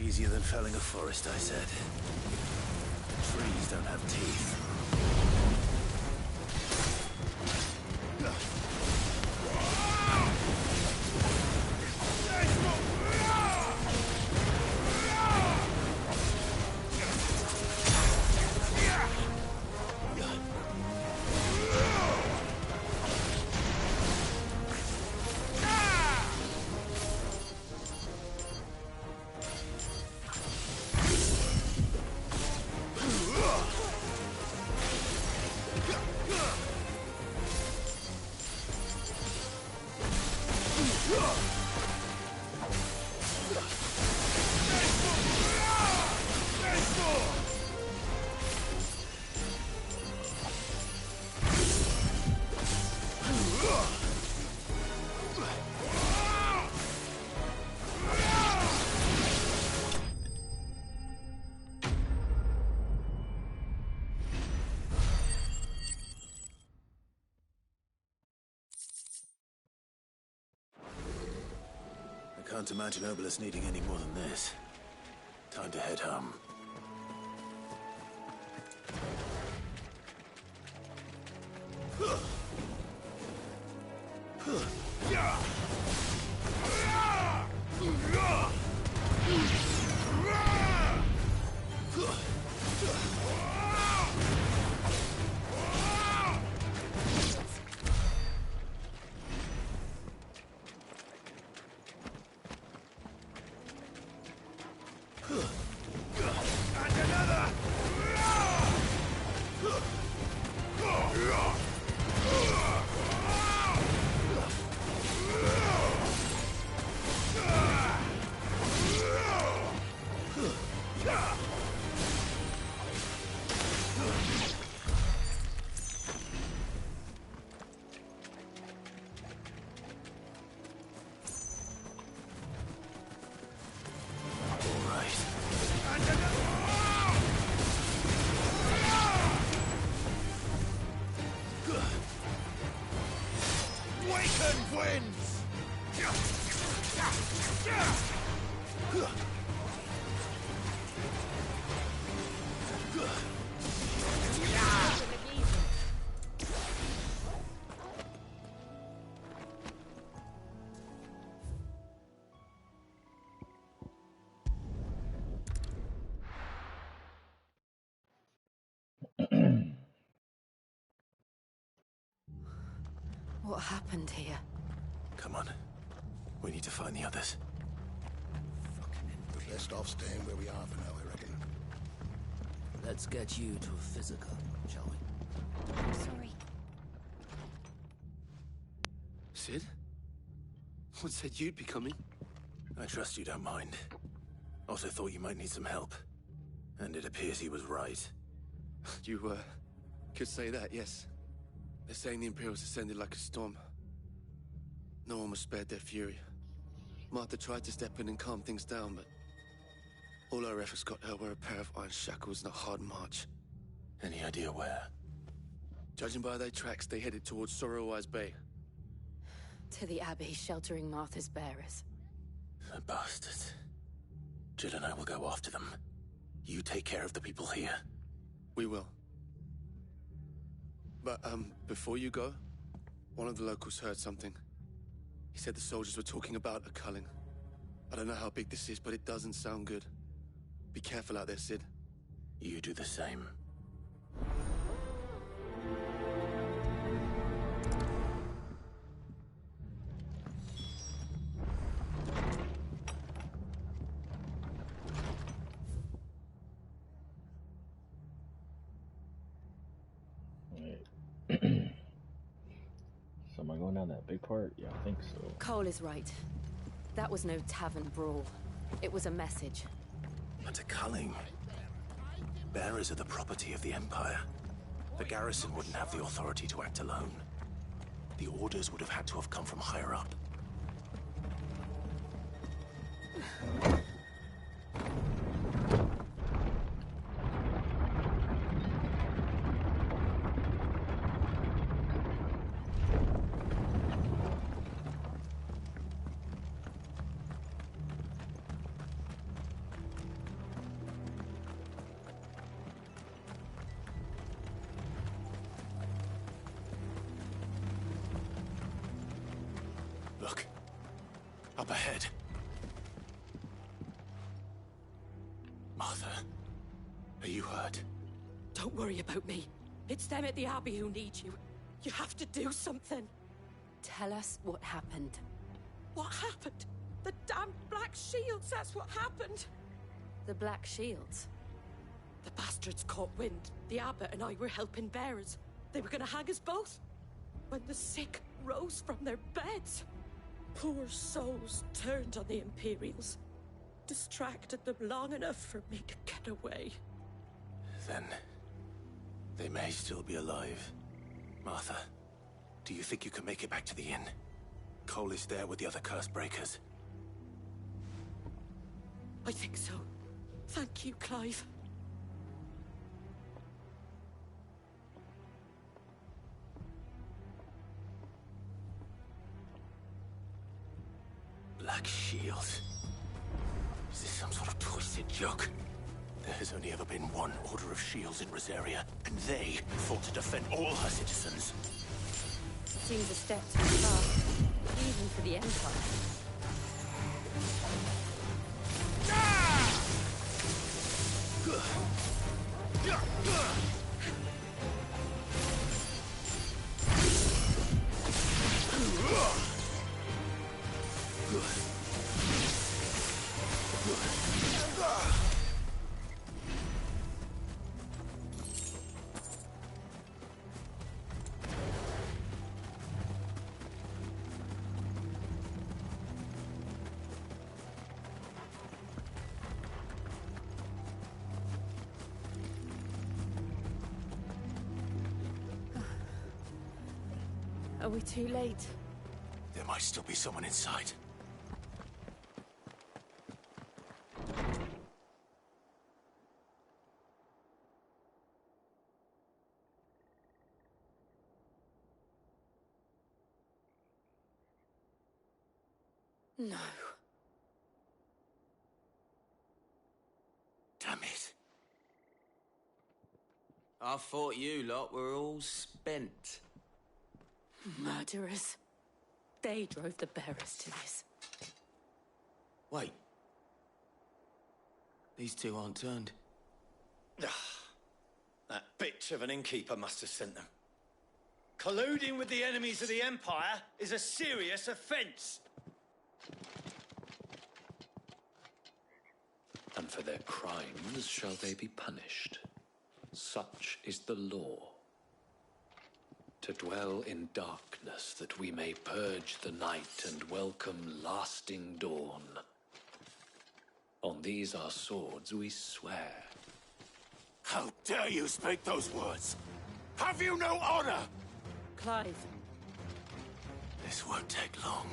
Easier than felling a forest, I said. Trees don't have teeth. I can't imagine Obelisk needing any more than this. Time to head home. What happened here? Come on. We need to find the others. We're best off staying where we are for now, I reckon. Let's get you to a physical, shall we? I'm sorry. Sid? What said you'd be coming? I trust you don't mind. Also thought you might need some help. And it appears he was right. You, could say that, yes. They're saying the Imperials ascended like a storm. No one was spared their fury. Martha tried to step in and calm things down, but all our efforts got her were a pair of iron shackles and a hard march. Any idea where? Judging by their tracks, they headed towards Sorrowwise Bay. To the Abbey, sheltering Martha's bearers. The bastards. Jill and I will go after them. You take care of the people here. We will. But, before you go, one of the locals heard something. He said the soldiers were talking about a culling. I don't know how big this is, but it doesn't sound good. Be careful out there, Sid. You do the same. So am I going down that big part? Yeah, I think so. Cole is right. That was no tavern brawl. It was a message. But a culling. Bearers are the property of the Empire. The garrison wouldn't have the authority to act alone. The orders would have had to have come from higher up. Up ahead. Martha, are you hurt? Don't worry about me. It's them at the Abbey who need you. You have to do something. Tell us what happened. What happened? The damn Black Shields, that's what happened. The Black Shields? The bastards caught wind. The Abbot and I were helping bearers. They were gonna hang us both. When the sick rose from their beds, poor souls turned on the Imperials. Distracted them long enough for me to get away. Then they may still be alive. Martha, do you think you can make it back to the inn? Cole is there with the other curse breakers. I think so. Thank you, Clive. Black Shield. Is this some sort of twisted joke? There has only ever been one Order of Shields in Rosaria, and they fought to defend all her citizens. Seems a step too far, even for the Empire. Are we too late? There might still be someone inside. No. Damn it. I thought you lot were all spent. Murderers. They drove the bearers to this. Wait. These two aren't turned. That bitch of an innkeeper must have sent them. Colluding with the enemies of the Empire is a serious offense. And for their crimes shall they be punished. Such is the law. To dwell in darkness that we may purge the night and welcome lasting dawn. On these our swords we swear. How dare you speak those words? Have you no honor? Clive. This won't take long.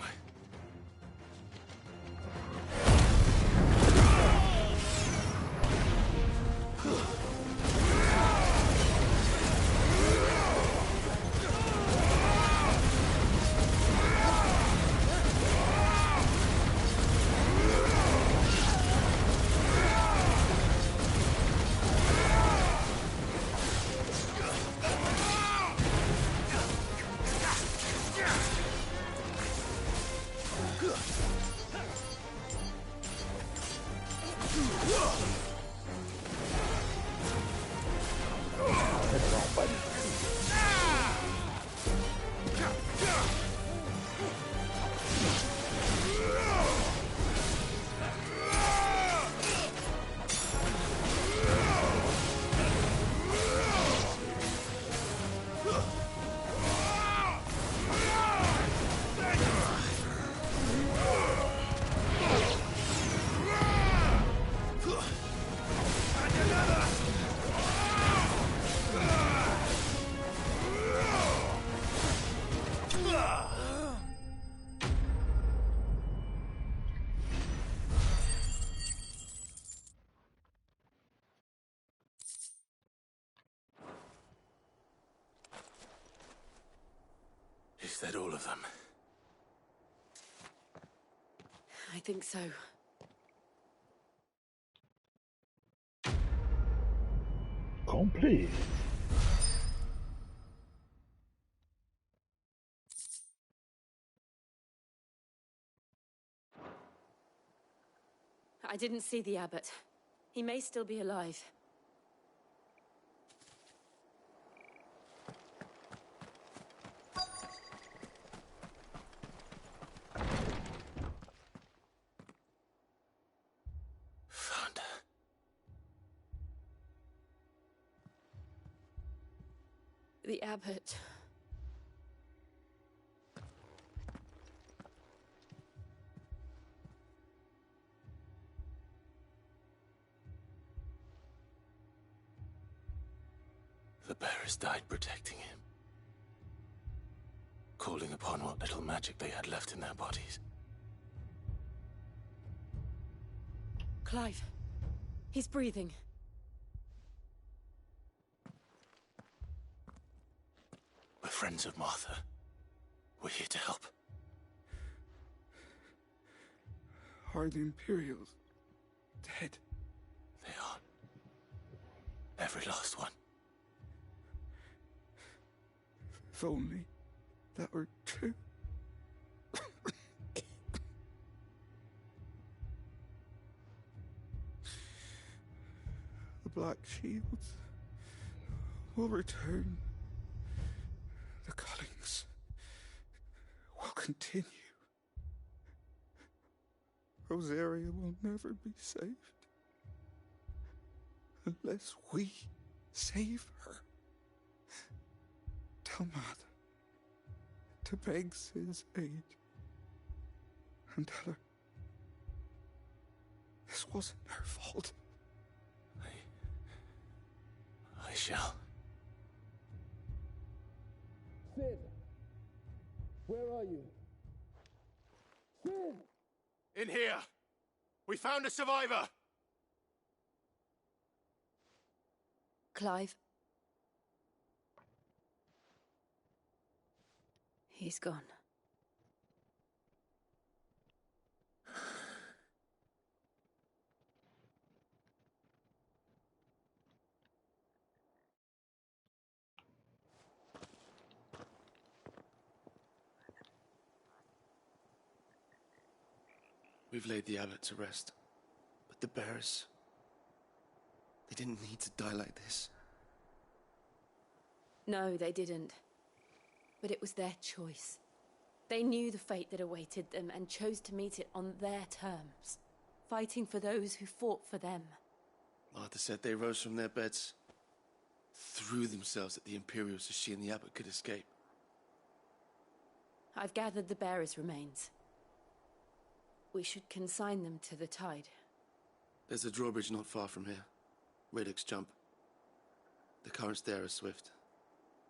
Is that all of them? I think so. Complete. I didn't see the abbot. He may still be alive. Found her. The abbot. The bearers died protecting him. Calling upon what little magic they had left in their bodies. Clive. He's breathing. We're friends of Martha. We're here to help. Are the Imperials dead? They are. Every last one. If only that were true. The Black Shields will return. The Cullings will continue. Rosaria will never be saved unless we save her. Tell Mother to beg Sid's aid and tell her this wasn't her fault. I shall. Sid! Where are you? Sid! In here! We found a survivor! Clive. He's gone. We've laid the abbot to rest. But the bearers... they didn't need to die like this. No, they didn't. But it was their choice. They knew the fate that awaited them and chose to meet it on their terms, fighting for those who fought for them. Martha said they rose from their beds, threw themselves at the Imperials so she and the abbot could escape. I've gathered the bearers' remains. We should consign them to the tide. There's a drawbridge not far from here. Radix Jump. The currents there are swift.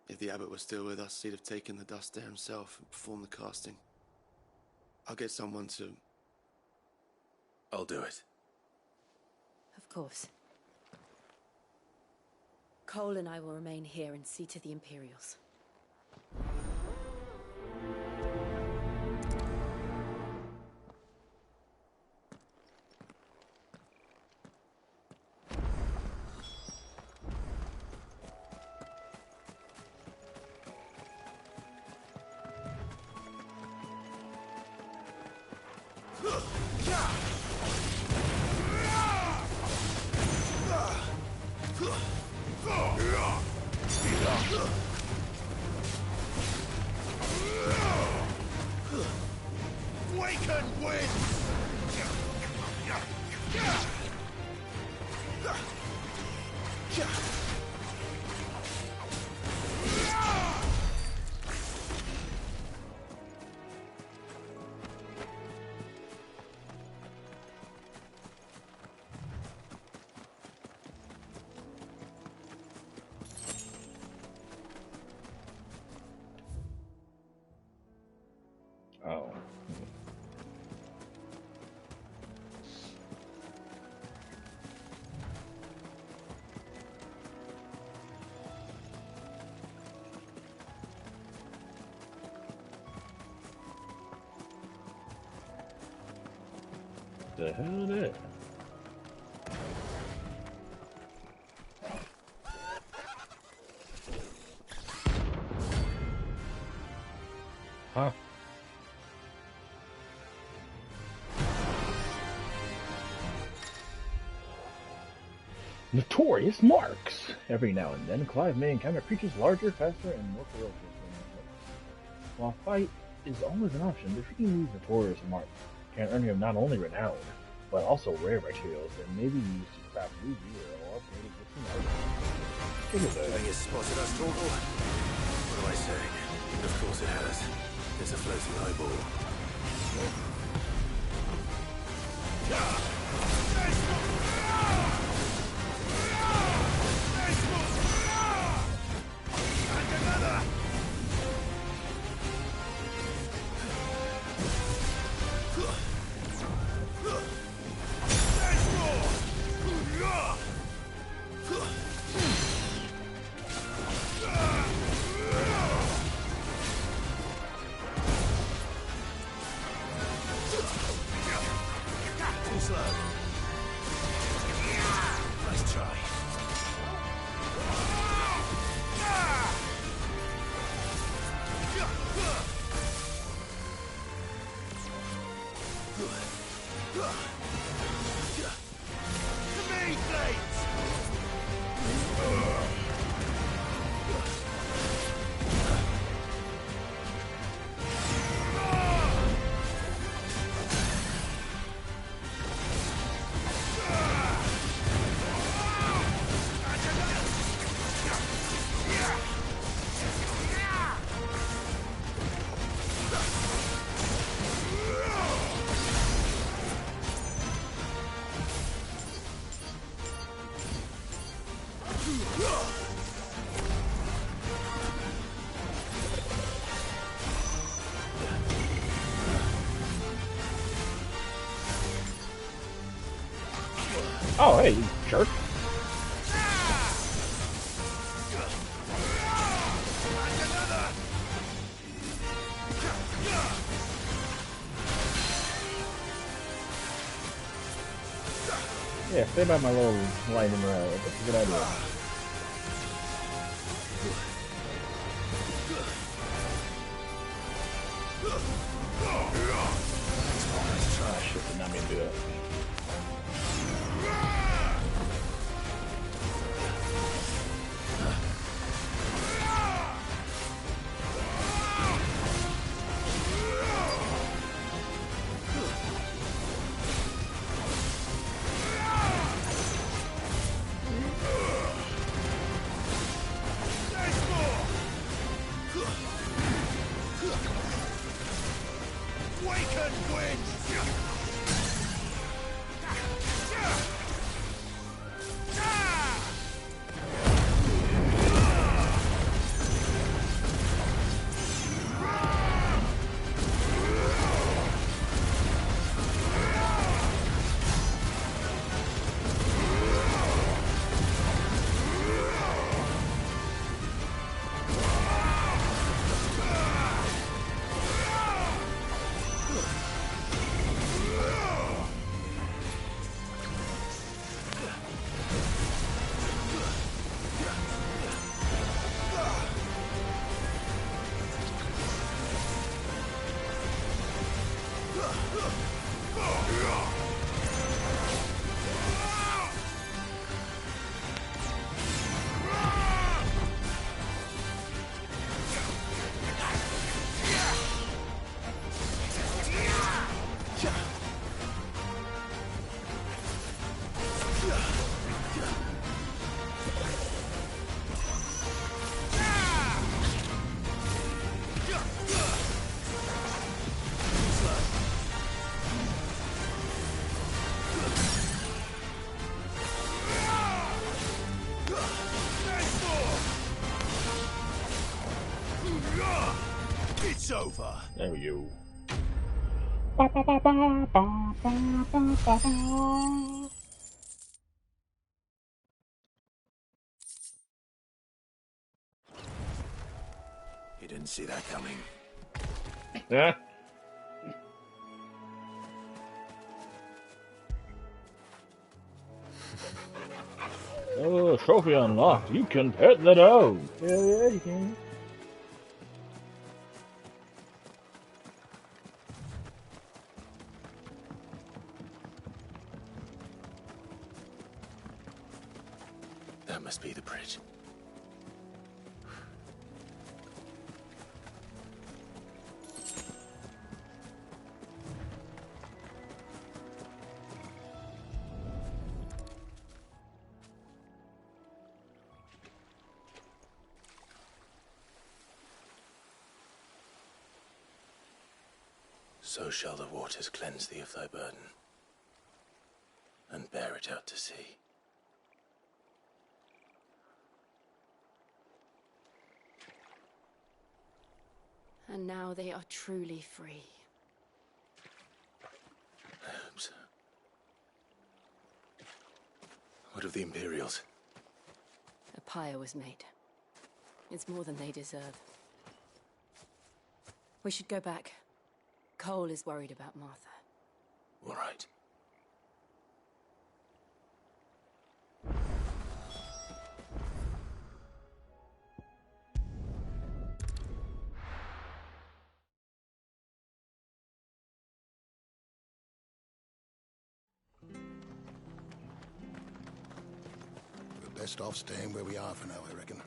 If the abbot was still with us, he'd have taken the dust there himself and performed the casting. I'll get someone to... I'll do it. Of course. Cole and I will remain here and see to the Imperials. Oh. The hell is that? Huh? Notorious marks! Every now and then, Clive may encounter creatures larger, faster, and more ferocious than himself. While fight is always an option, defeating these notorious marks can earn him not only renown, but also rare materials that may be used to craft new gear or upgrade existing items. Look at I that. think it's spotted us, Torgal. What am I saying? Of course it has. There's a floating eyeball. Too slow. Nice try. To me, Blades! Oh, hey, you jerk. Yeah, stay by my little lightning rod. That's a good idea. Ah, shit, did not mean to do that. Waken, Gwyn! It's over. There we go. You didn't see that coming. Yeah. Oh, trophy unlocked. You can pet the dog. Hell yeah, you can. That must be the bridge. So shall the waters cleanse thee of thy burden, and bear it out to sea. And now they are truly free. I hope so. What of the Imperials? A pyre was made. It's more than they deserve. We should go back. Cole is worried about Martha. All right. We're best off staying where we are for now, I reckon.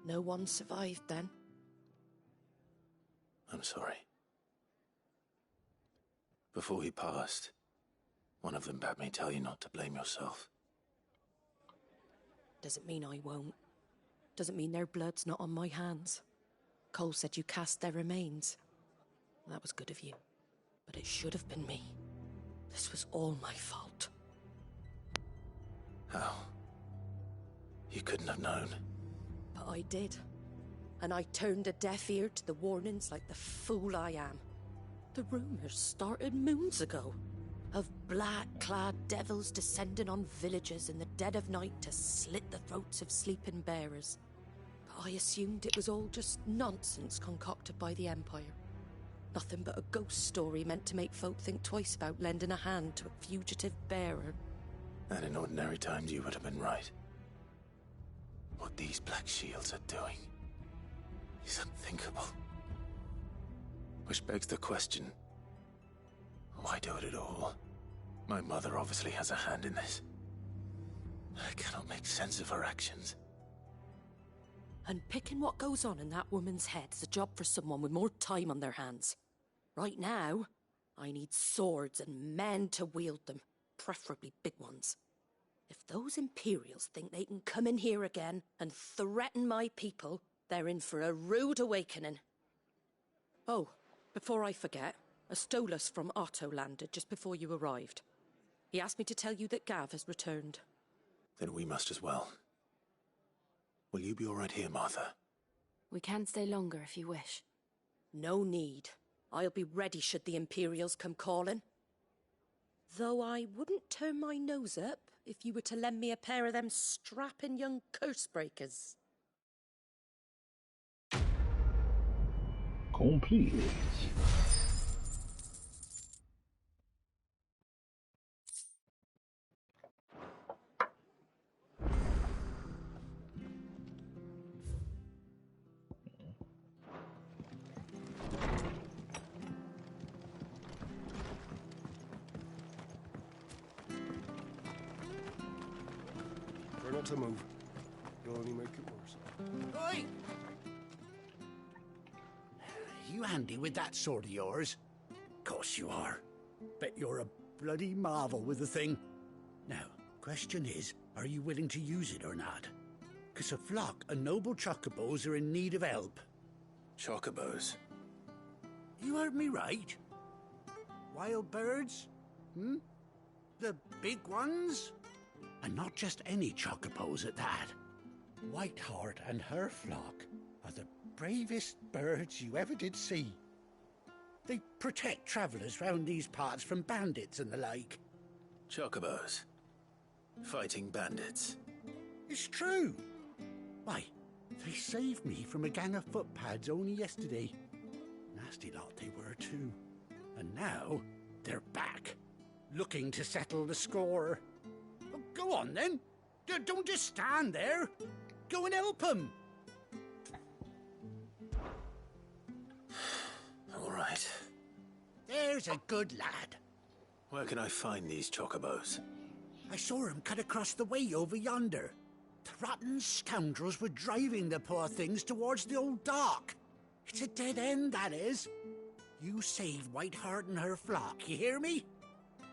No one survived then? I'm sorry. Before he passed, one of them bade me tell you not to blame yourself. Doesn't mean I won't. Doesn't mean their blood's not on my hands. Cole said you cast their remains. That was good of you. But it should have been me. This was all my fault. How? You couldn't have known. But I did. And I turned a deaf ear to the warnings like the fool I am. The rumours started moons ago. Of black-clad devils descending on villages in the dead of night to slit the throats of sleeping bearers. But I assumed it was all just nonsense concocted by the Empire. Nothing but a ghost story meant to make folk think twice about lending a hand to a fugitive bearer. And in ordinary times you would have been right. What these Black Shields are doing is unthinkable. Which begs the question, why do it at all? My mother obviously has a hand in this. I cannot make sense of her actions. And picking what goes on in that woman's head is a job for someone with more time on their hands. Right now, I need swords and men to wield them, preferably big ones. If those Imperials think they can come in here again and threaten my people, they're in for a rude awakening. Oh, before I forget, a Stolas from Otto landed just before you arrived. He asked me to tell you that Gav has returned. Then we must as well. Will you be all right here, Martha? We can stay longer if you wish. No need. I'll be ready should the Imperials come calling. Though I wouldn't turn my nose up if you were to lend me a pair of them strapping young curse-breakers. Complete. Try not to move. You'll only make it worse. Oi! You handy with that sword of yours? Course you are. Bet you're a bloody marvel with the thing. Now, question is, are you willing to use it or not? 'Cause a flock of noble chocobos are in need of help. Chocobos? You heard me right. Wild birds? Hmm? The big ones? And not just any chocobos at that. Whiteheart and her flock are the bravest birds you ever did see. They protect travellers round these parts from bandits and the like. Chocobos? Fighting bandits? It's true. Why, they saved me from a gang of footpads only yesterday. Nasty lot they were too. And now, they're back, looking to settle the score. Well, go on then. Don't just stand there. Go and help them. All right. There's a good lad. Where can I find these chocobos? I saw him cut across the way over yonder. The rotten scoundrels were driving the poor things towards the old dock. It's a dead end, that is. You saved Whiteheart and her flock, you hear me?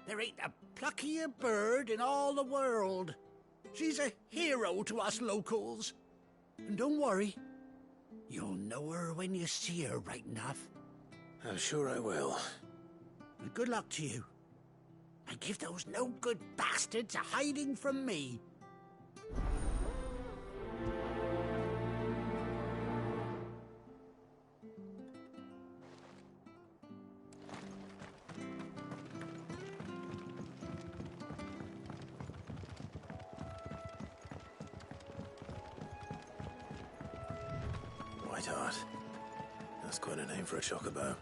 There ain't a pluckier bird in all the world. She's a hero to us locals. And don't worry, you'll know her when you see her right enough. I'm sure I will. And good luck to you. And give those no-good bastards a hiding from me. Whiteheart. That's quite a name for a chocobo.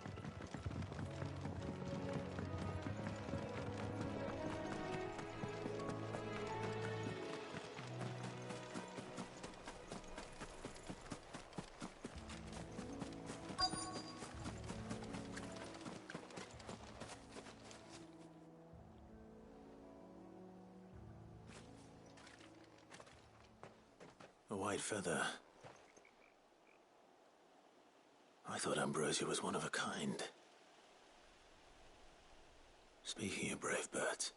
A white feather. I thought Ambrosia was one of a kind. Speaking of brave birds,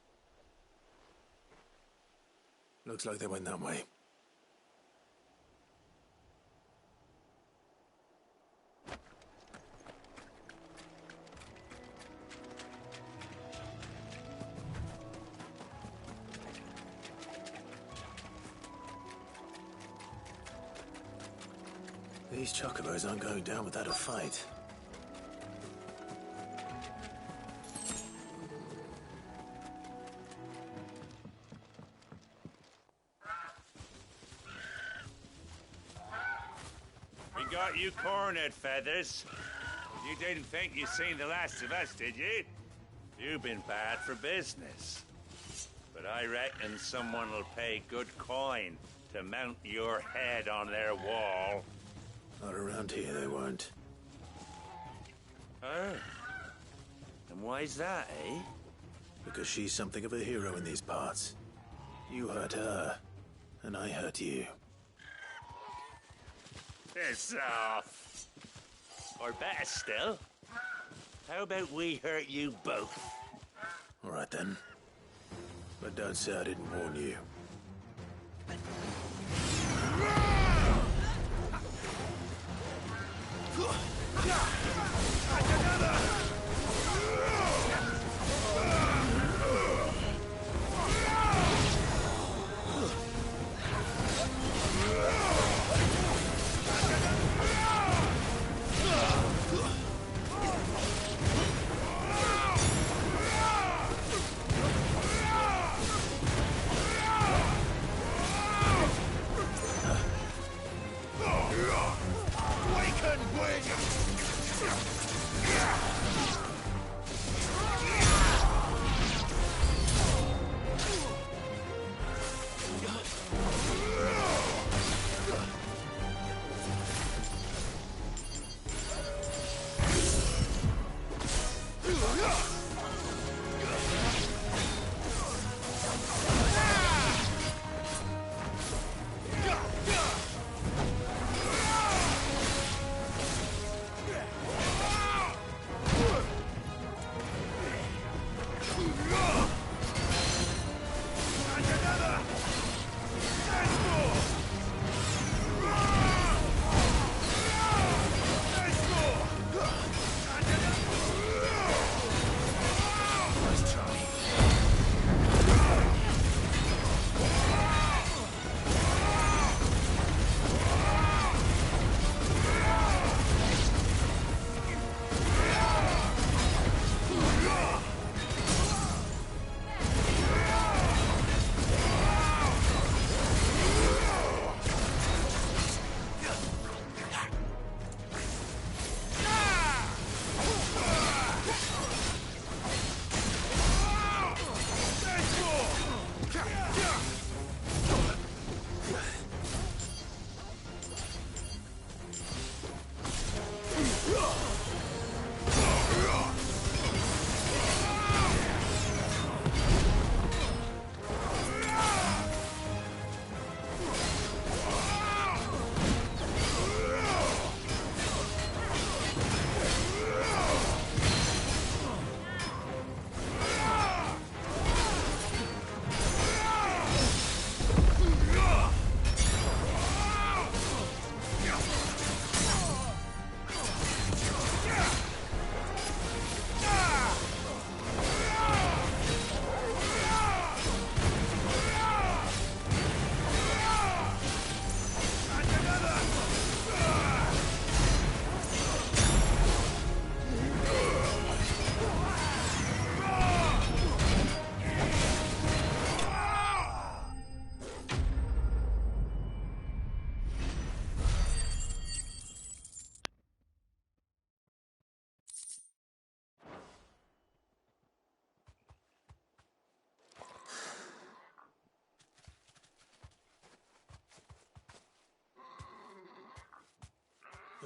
looks like they went that way. These chocobos aren't going down without a fight. We got you cornered, Feathers. You didn't think you'd seen the last of us, did you? You've been bad for business. But I reckon someone will pay good coin to mount your head on their wall. Not around here, they won't. Oh. And why's that, eh? Because she's something of a hero in these parts. You hurt her, and I hurt you. Piss off. Or better still, how about we hurt you both? All right, then. But don't say I didn't warn you.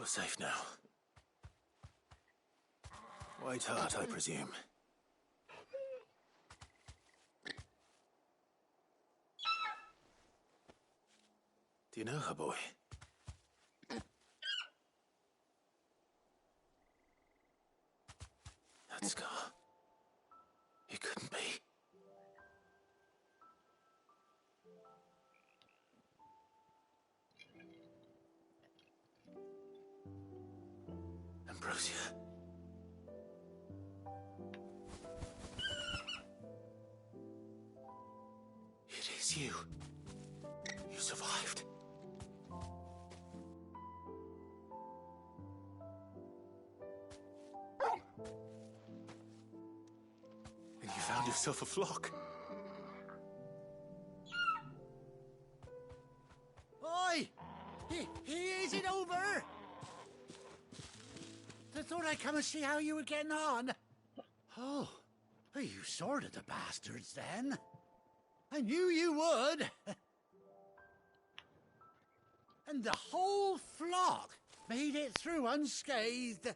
You're safe now. White Hart, I presume. Do you know her, boy? That scar. It couldn't be. Ambrosia. It is you. You survived. And you found yourself a flock. Oi! Is it over? I thought I'd come and see how you were getting on. Oh, you sorted the bastards then. I knew you would. And the whole flock made it through unscathed.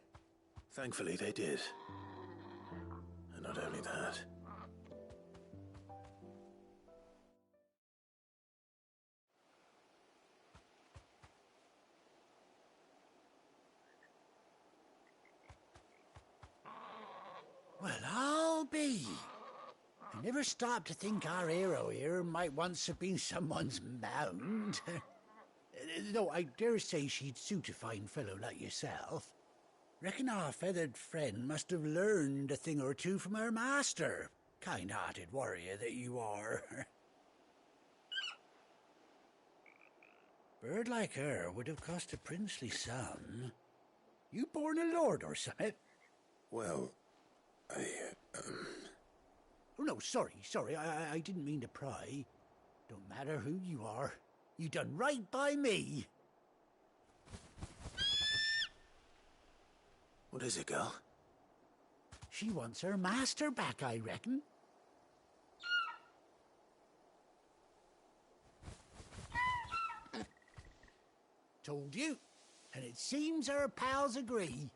Thankfully, they did. And not only that. Well, I'll be. I never stopped to think our hero here might once have been someone's mount. Though I dare say she'd suit a fine fellow like yourself. Reckon our feathered friend must have learned a thing or two from her master. Kind-hearted warrior that you are. Bird like her would have cost a princely sum. You born a lord or something? Well, Oh, no, sorry. I didn't mean to pry. Don't matter who you are. You done right by me. What is it, girl? She wants her master back, I reckon. Told you. And it seems her pals agree.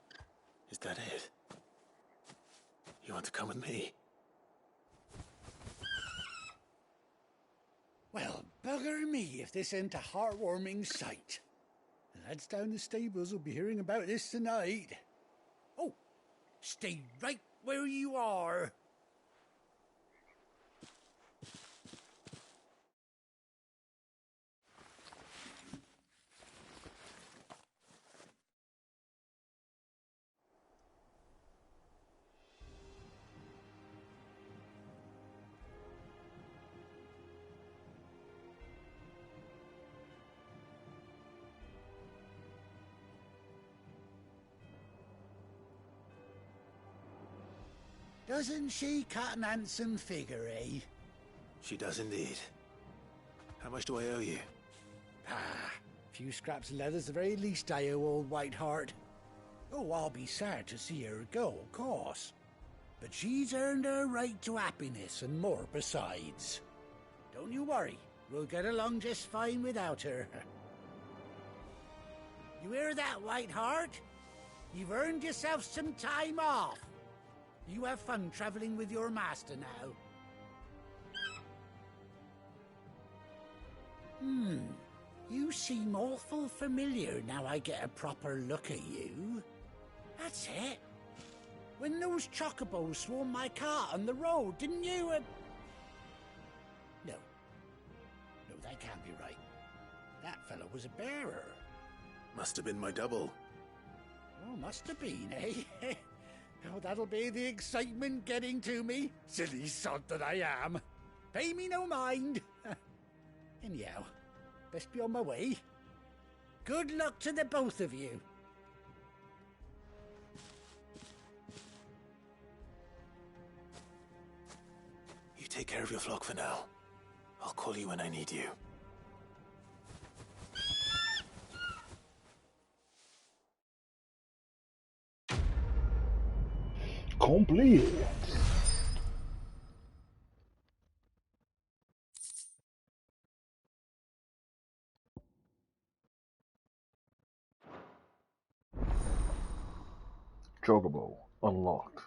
Is that it? You want to come with me? Well, bugger me if this ain't a heartwarming sight. The lads down the stables will be hearing about this tonight. Oh, stay right where you are. Doesn't she cut an handsome figure, eh? She does indeed. How much do I owe you? Ah, a few scraps of leather's the very least I owe old White Hart. Oh, I'll be sad to see her go, of course. But she's earned her right to happiness and more besides. Don't you worry, we'll get along just fine without her. You hear that, White Hart? You've earned yourself some time off. You have fun traveling with your master now. You seem awful familiar now I get a proper look at you. That's it. When those chocobos swarmed my cart on the road, didn't you? No, that can't be right. That fellow was a bearer. Must have been my double. Oh, must have been, eh? Oh, that'll be the excitement getting to me. Silly sod that I am. Pay me no mind. Anyhow, best be on my way. Good luck to the both of you. You take care of your flock for now. I'll call you when I need you. Complete. Chocobo unlocked.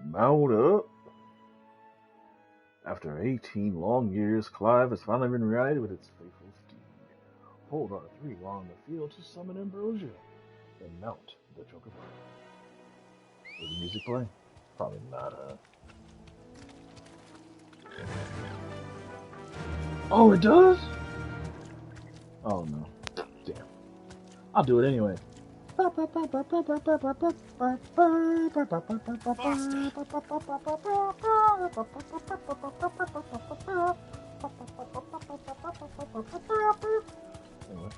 Mount up. After 18 long years, Clive has finally been reunited with its faithful steed. Hold R3 while in the field to summon Ambrosia, then mount the Chocobo. Does the music play? Probably not, huh? Oh, it does? Oh no. Damn. I'll do it anyway. Anyway.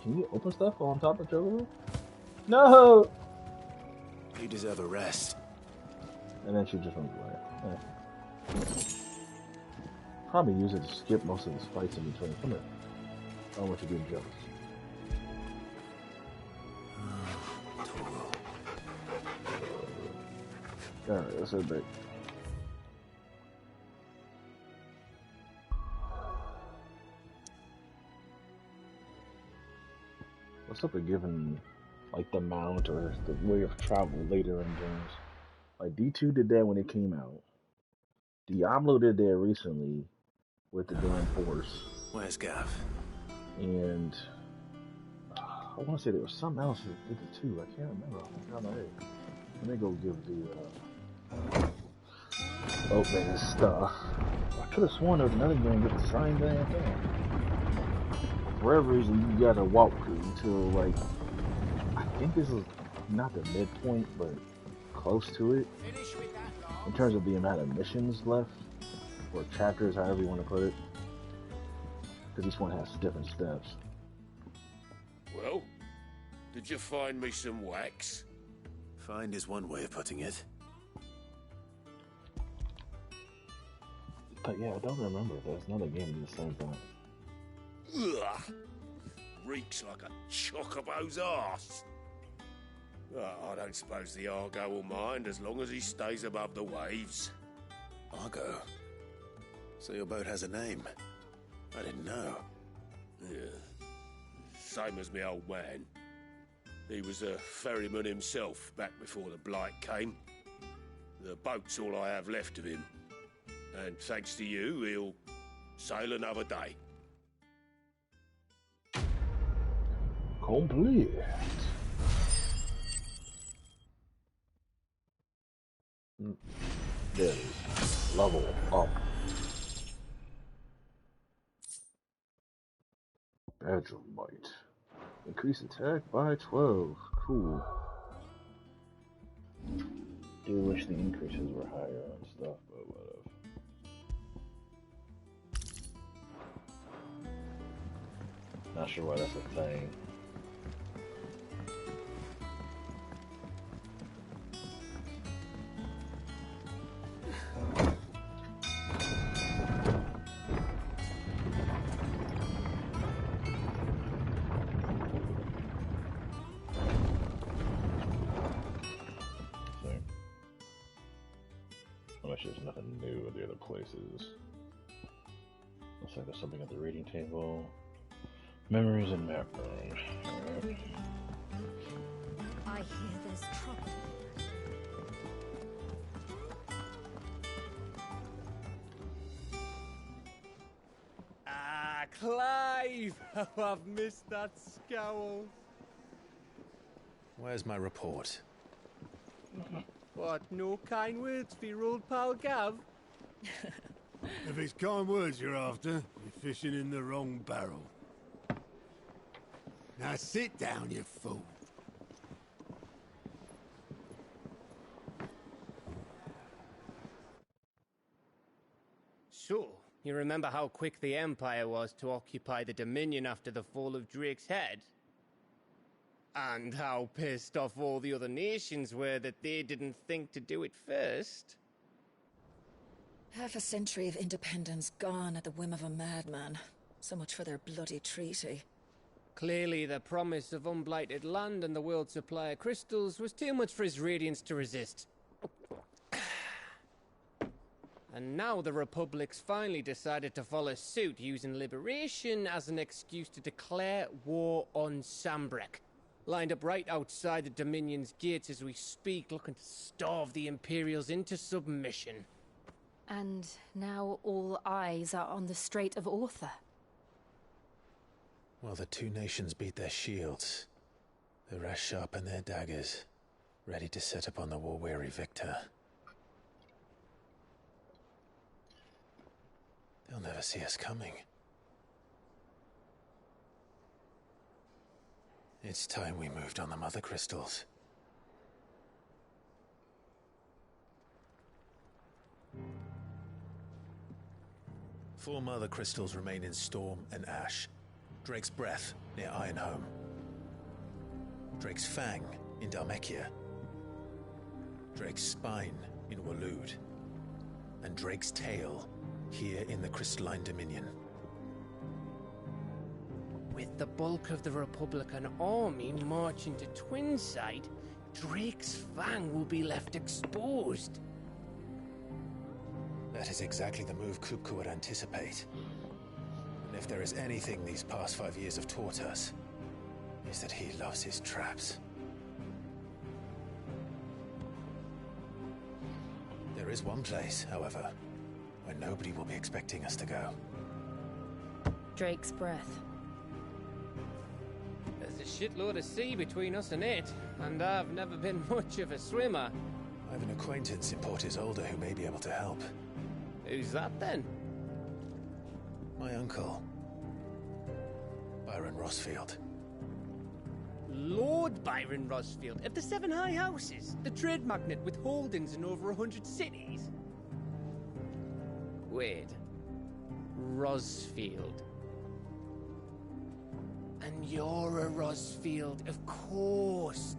Can you open stuff on top of Chocobo? No! You deserve a rest. And then she just runs away. Yeah. Probably use it to skip most of the fights in between. Come here. I don't want you to be jealous. Alright, let's head back. What's up with giving, like, the mount or the way of travel later in games? Like, D2 did that when it came out. Diablo did that recently with the damn Force. Where's Gav? And I want to say there was something else that did it too. I can't remember off the top of my head. Let me go give the opening stuff. I could have sworn there was another game with the same damn thing. For whatever reason, you gotta walk until, like, I think this is not the midpoint, but close to it. In terms of the amount of missions left, or chapters, however you want to put it. Because each one has different steps. Well, did you find me some wax? Find is one way of putting it. But yeah, I don't remember if there's another game at the same time. Ugh! Reeks like a chocobo's arse. I don't suppose the Argo will mind as long as he stays above the waves. Argo? So your boat has a name? I didn't know. Yeah. Same as my old man. He was a ferryman himself back before the Blight came. The boat's all I have left of him. And thanks to you, he'll sail another day. Complete. There it is. Level up. Badge of Might. Increase attack by 12. Cool. Do wish the increases were higher on stuff, but whatever. Not sure why that's a thing. There's nothing new at the other places. Looks like there's something at the reading table. Memories and map room. Alright. I hear there's trouble. Ah, Clive! How I've missed that scowl. Where's my report? What, no kind words for your old pal Gav? If it's kind words you're after, you're fishing in the wrong barrel. Now sit down, you fool. So, you remember how quick the Empire was to occupy the Dominion after the fall of Drake's Head? And how pissed off all the other nations were that they didn't think to do it first. Half a century of independence gone at the whim of a madman. So much for their bloody treaty. Clearly, the promise of unblighted land and the world's supply of crystals was too much for his radiance to resist. And now the Republic's finally decided to follow suit, using liberation as an excuse to declare war on Sambrek. Lined up right outside the Dominion's gates as we speak, looking to starve the Imperials into submission. And now all eyes are on the Strait of Author. While the two nations beat their shields, the rest sharpen their daggers, ready to set upon the war-weary victor. They'll never see us coming. It's time we moved on the Mother Crystals. Four Mother Crystals remain in Storm and Ash. Drake's Breath near Ironhome. Drake's Fang in Dhalmekia. Drake's Spine in Waloed. And Drake's Tail here in the Crystalline Dominion. With the bulk of the Republican army marching to Twinside, Drake's Fang will be left exposed. That is exactly the move Kupka would anticipate. And if there is anything these past 5 years have taught us, is that he loves his traps. There is one place, however, where nobody will be expecting us to go. Drake's Breath. There's a shitload of sea between us and it, and I've never been much of a swimmer. I have an acquaintance in Port Isolde who may be able to help. Who's that then? My uncle, Byron Rosfield. Lord Byron Rosfield of the Seven High Houses, the trade magnate with holdings in over 100 cities. Wait, Rosfield. And you're a Rosfield, of course.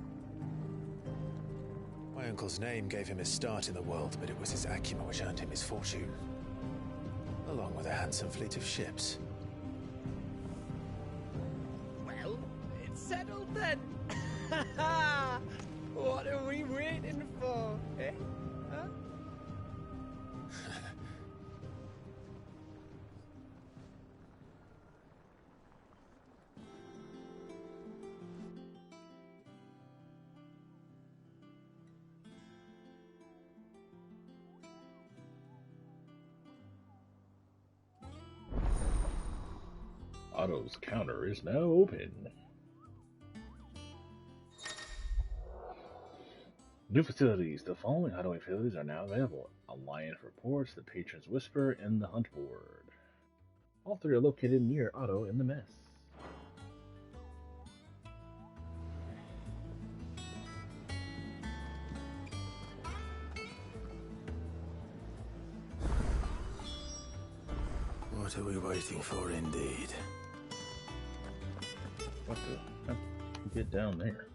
My uncle's name gave him his start in the world, but it was his acumen which earned him his fortune. Along with a handsome fleet of ships. Well, it's settled then. What are we waiting for, eh? Huh? Otto's counter is now open. New facilities. The following hideaway facilities are now available. Alliance Reports, the Patron's Whisper, and the Hunt Board. All three are located near Otto in the Mess. What are we waiting for, indeed? What the? Get down there.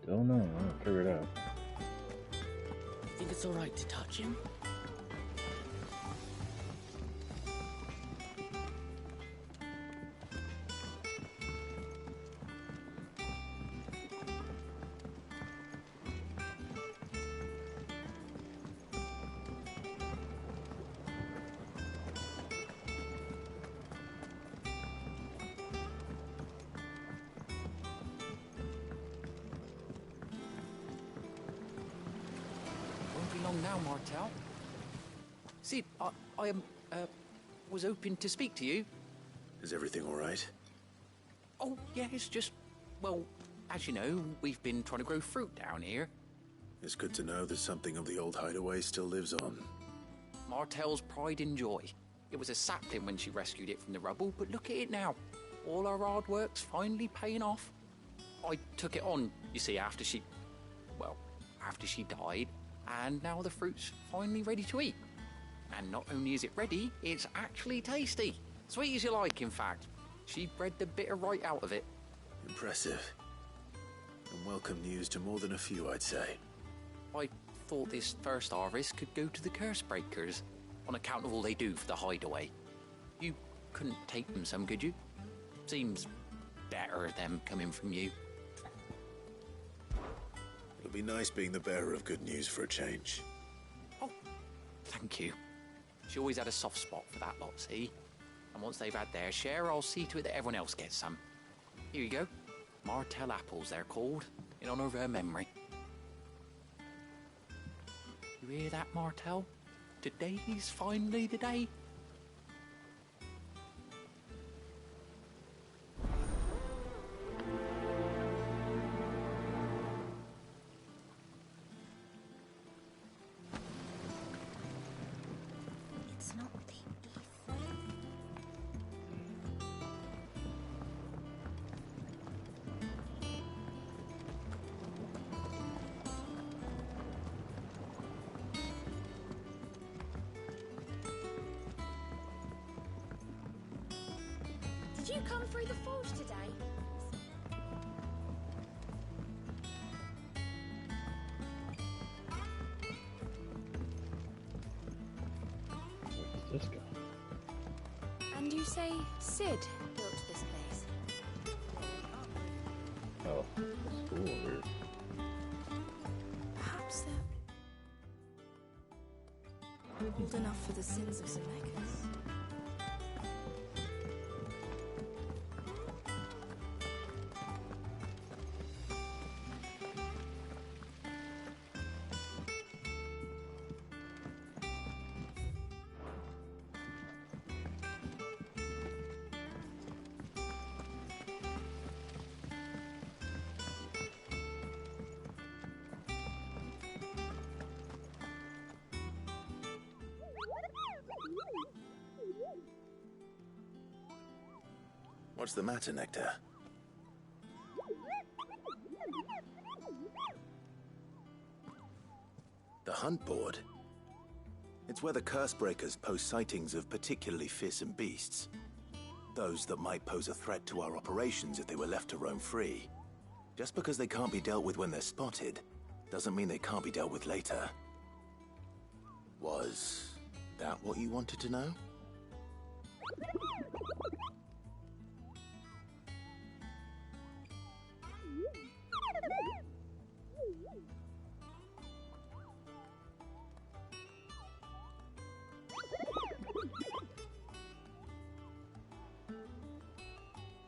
Don't know. I'll figure it out. Think it's alright to touch him? Now, Martel. See, I was hoping to speak to you. Is everything all right? Oh, yeah, it's just, well, as you know, we've been trying to grow fruit down here. It's good to know that something of the old hideaway still lives on. Martel's pride and joy. It was a sapling when she rescued it from the rubble, but look at it now. All our hard work's finally paying off. I took it on, you see, after she died. And now the fruit's finally ready to eat. And not only is it ready, it's actually tasty. Sweet as you like, in fact. She bred the bitter right out of it. Impressive. And welcome news to more than a few, I'd say. I thought this first harvest could go to the Curse Breakers, on account of all they do for the hideaway. You couldn't take them some, could you? Seems better them coming from you. It'll be nice being the bearer of good news for a change. Oh, thank you. She always had a soft spot for that lot, see? And once they've had their share, I'll see to it that everyone else gets some. Here you go. Martell apples, they're called, in honor of her memory. You hear that, Martell? Today's finally the day. It's not the evil. Did you come through the forge today? Where's this guy? And you say Sid built this place? Oh, the school over here. Perhaps they're old enough for the sins of Zemeckis. What's the matter, Nectar? The hunt board? It's where the Cursebreakers post sightings of particularly fearsome beasts. Those that might pose a threat to our operations if they were left to roam free. Just because they can't be dealt with when they're spotted, doesn't mean they can't be dealt with later. Was that what you wanted to know?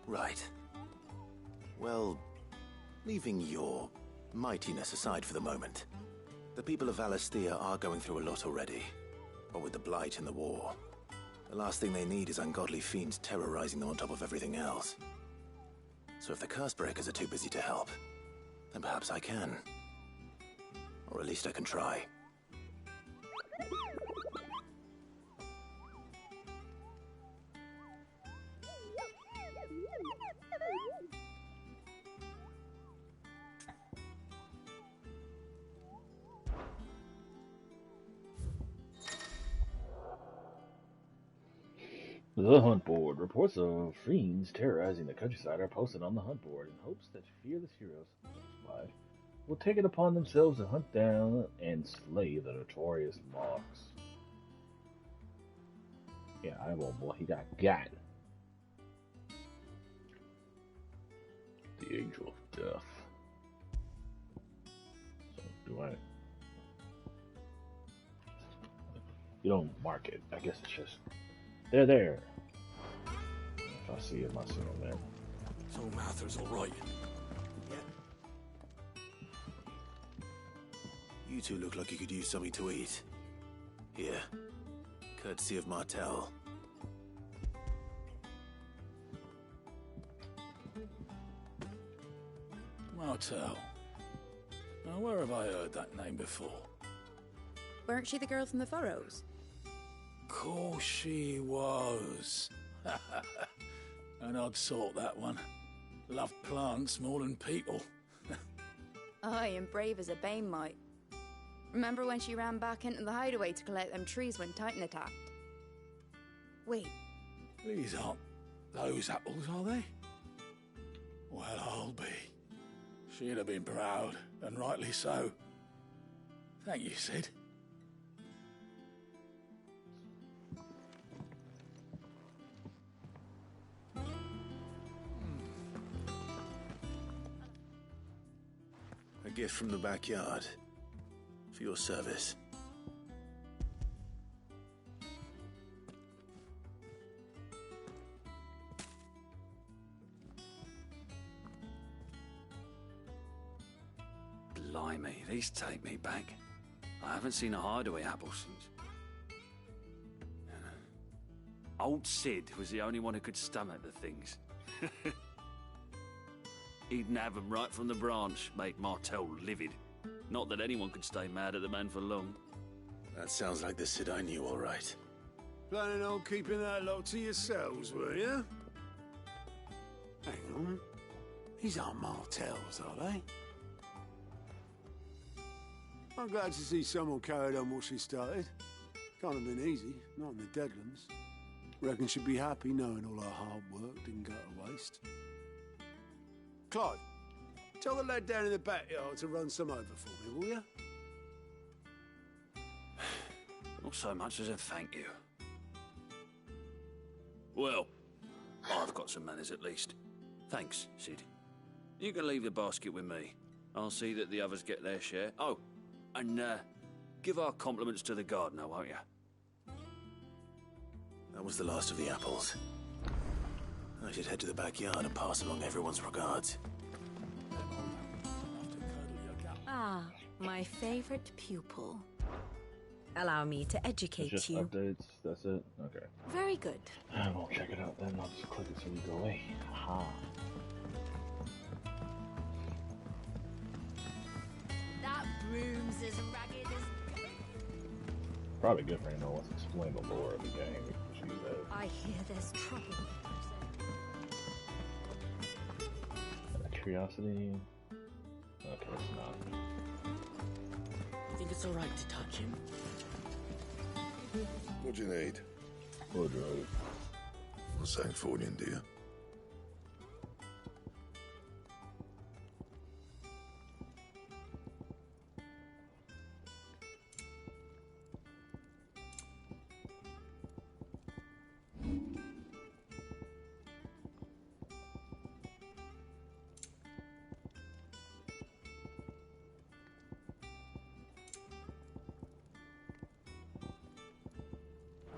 Right. Well, leaving your mightiness aside for the moment, the people of Valisthea are going through a lot already. What with the Blight and the war, the last thing they need is ungodly fiends terrorizing them on top of everything else. So if the Cursebreakers are too busy to help, then perhaps I can. Or at least I can try. The Hunt Board. Reports of fiends terrorizing the countryside are posted on the Hunt Board in hopes that fearless heroes will take it upon themselves to hunt down and slay the notorious Mox. Yeah, eyeball boy, he got. The Angel of Death. So, do I... You don't mark it. I guess it's just... They're there. If I see him, I see him, man. So Mather's all right. You two look like you could use something to eat. Here. Courtesy of Martell. Martell. Now, where have I heard that name before? Weren't she the girl from the Furrows? Course she was. An odd sort, that one. Loved plants more than people. Aye, and brave as a bane might. Remember when she ran back into the hideaway to collect them trees when Titan attacked? Wait. These aren't those apples, are they? Well, I'll be. She'd have been proud, and rightly so. Thank you, Sid. gift from the backyard. For your service. Blimey, these take me back. I haven't seen a hideaway apple since. Old Sid was the only one who could stomach the things. He'd nab 'em right from the branch, make Martell livid. Not that anyone could stay mad at the man for long. That sounds like the Sid I knew, all right. Planning on keeping that lot to yourselves, were you? Hang on. These aren't Martells, are they? I'm glad to see someone carried on what she started. Can't have been easy, not in the Deadlands. Reckon she'd be happy knowing all her hard work didn't go to waste. Clive, tell the lad down in the backyard to run some over for me, will you? Not so much as a thank you. Well, I've got some manners at least. Thanks, Sid. You can leave the basket with me. I'll see that the others get their share. Oh, and give our compliments to the gardener, won't you? That was the last of the apples. I should head to the backyard and pass along everyone's regards. Ah, my favorite pupil. Allow me to educate Just you. updates, that's it? Okay. Very good. I won't check it out then, I'll just click it so we go away. Aha. That broom's as ragged as... Probably good for anyone who wants to explain the lore of the game. We can choose that. I hear there's trouble. Curiosity. Okay, it's not. Think it's alright to touch him? What do you need? Wardrobe. Not saying Fordian, do you?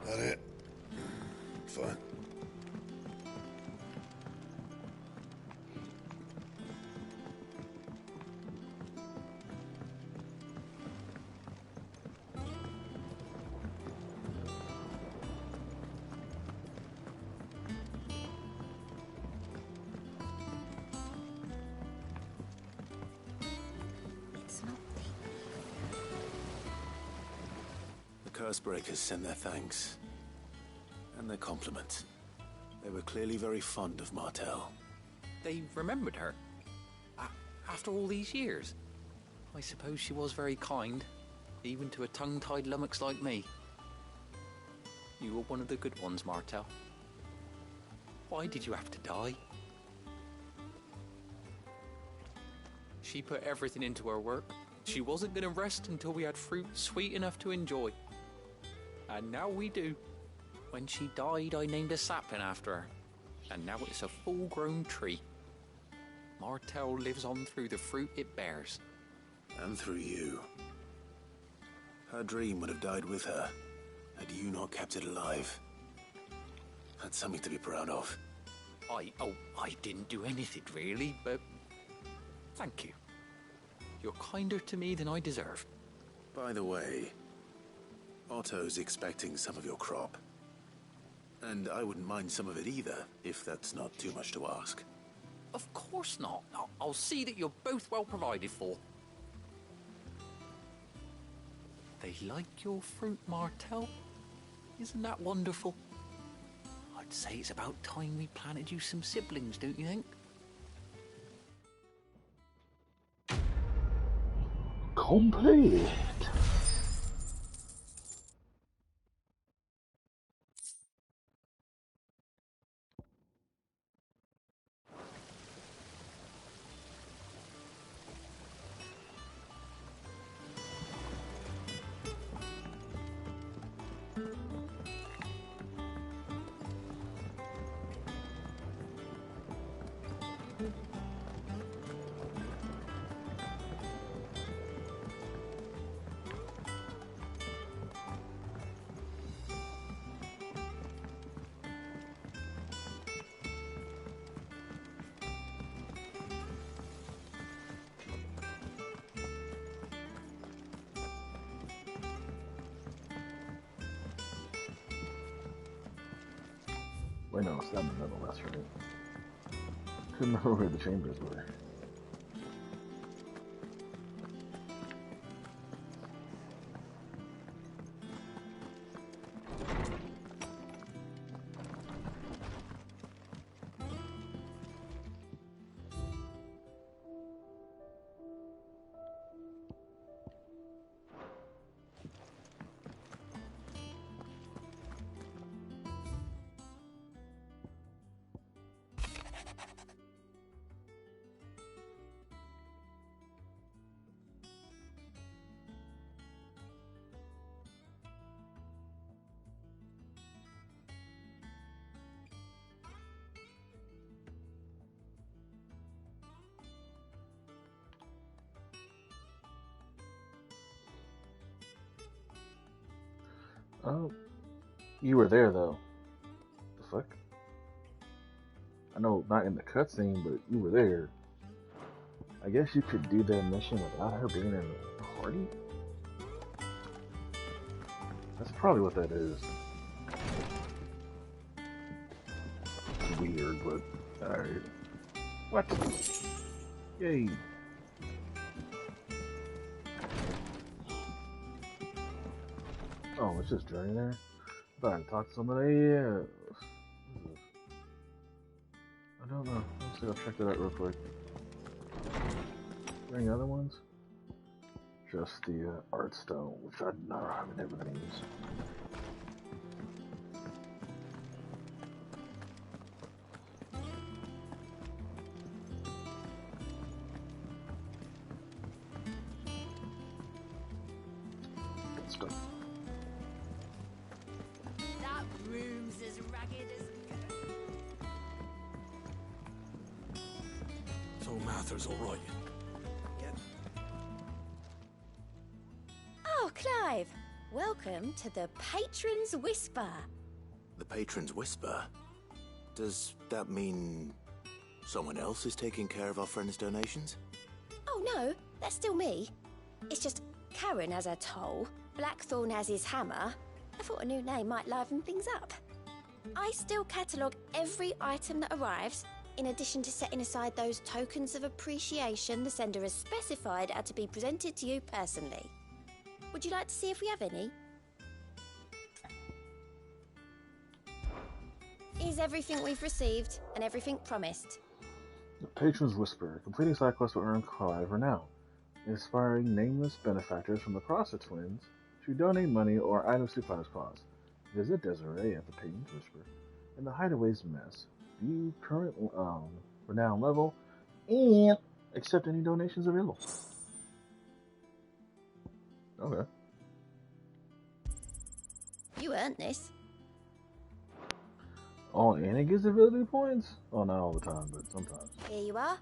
That it? Fine. It's not The Cursebreakers send their thanks. And their compliments. They were clearly very fond of Martell. They remembered her. After all these years. I suppose she was very kind, even to a tongue-tied lummox like me. You were one of the good ones, Martell. Why did you have to die? She put everything into her work. She wasn't going to rest until we had fruit sweet enough to enjoy. And now we do. When she died, I named a sapling after her. And now it's a full-grown tree. Martell lives on through the fruit it bears. And through you. Her dream would have died with her, had you not kept it alive. That's something to be proud of. I didn't do anything really, but thank you. You're kinder to me than I deserve. By the way, Otto's expecting some of your crop. And I wouldn't mind some of it either, if that's not too much to ask. Of course not. I'll see that you're both well provided for. They like your fruit, Martell. Isn't that wonderful? I'd say it's about time we planted you some siblings, don't you think? Complete. Wait, no, it's not in the middle, that's right. Couldn't remember where the chambers were. Oh, you were there though. The fuck? I know, not in the cutscene, but you were there. I guess you could do that mission without her being in the party? That's probably what that is. Weird, but alright. What? Yay. Oh, it's just journey there? I thought I'd talk to somebody. Yeah. I don't know. Let's see, I'll check that out real quick. Any other ones? Just the art stone, which I've never been used. Let's go. That room's as ragged as... So Mather's all right. Oh, Clive! Welcome to the Patron's Whisper. The Patron's Whisper? Does that mean someone else is taking care of our friend's donations? Oh no, that's still me. It's just Karen has her toll, Blackthorn has his hammer. I thought a new name might liven things up. I still catalogue every item that arrives, in addition to setting aside those tokens of appreciation the sender has specified are to be presented to you personally. Would you like to see if we have any? Here's everything we've received and everything promised. The Patron's Whisper. Completing side quests will earn Clive renown, inspiring nameless benefactors from across the twins to donate money or items to Clive's cause. Visit Desiree at the Patron's Whisper in the Hideaway's Mess. View current renown level and accept any donations available. Okay. You earned this. Oh, and it gives ability points? Oh, not all the time, but sometimes. Here you are.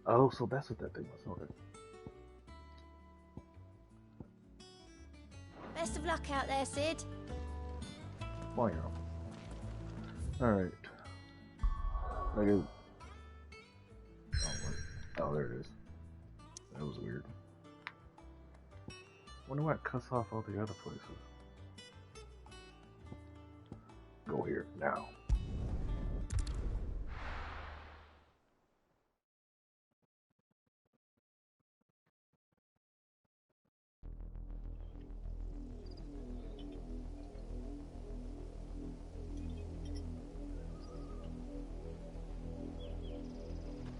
Oh, so that's what that thing was. Okay. Best of luck out there, Sid. Well, you know. Alright. I go. Oh, there it is. That was weird. Wonder why it cuts off all the other places. Go here, now.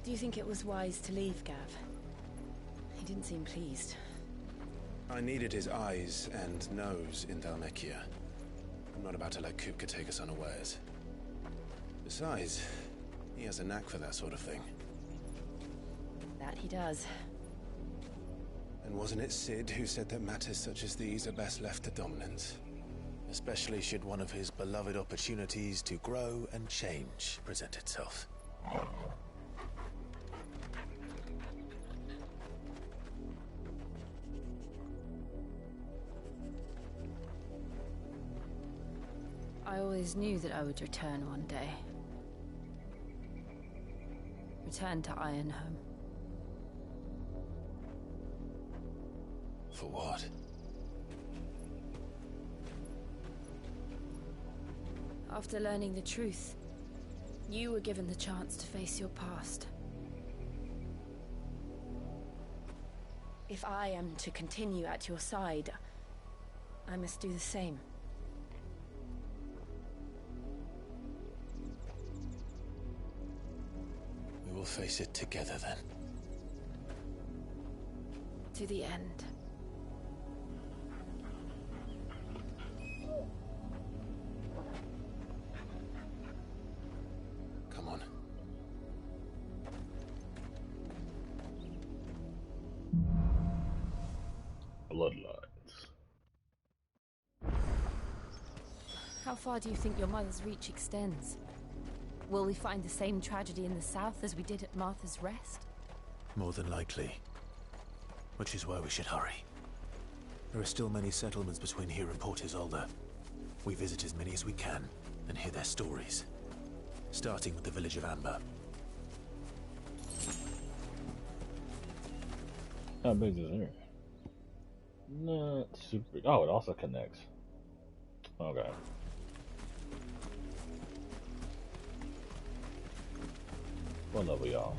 Do you think it was wise to leave, Gav? He didn't seem pleased. I needed his eyes and nose in Dhalmekia. I'm not about to let Kupka take us unawares. Besides, he has a knack for that sort of thing. That he does. And wasn't it Sid who said that matters such as these are best left to dominance? Especially should one of his beloved opportunities to grow and change present itself. I always knew that I would return one day. Return to Ironhome. For what? After learning the truth, you were given the chance to face your past. If I am to continue at your side, I must do the same. We will face it together then. To the end. Come on. Bloodlines. How far do you think your mother's reach extends? Will we find the same tragedy in the south as we did at Martha's Rest? More than likely. Which is why we should hurry. There are still many settlements between here and Port Isolde. We visit as many as we can and hear their stories. Starting with the village of Amber. How big is it? Not super big. Oh, it also connects. Okay. What level, y'all?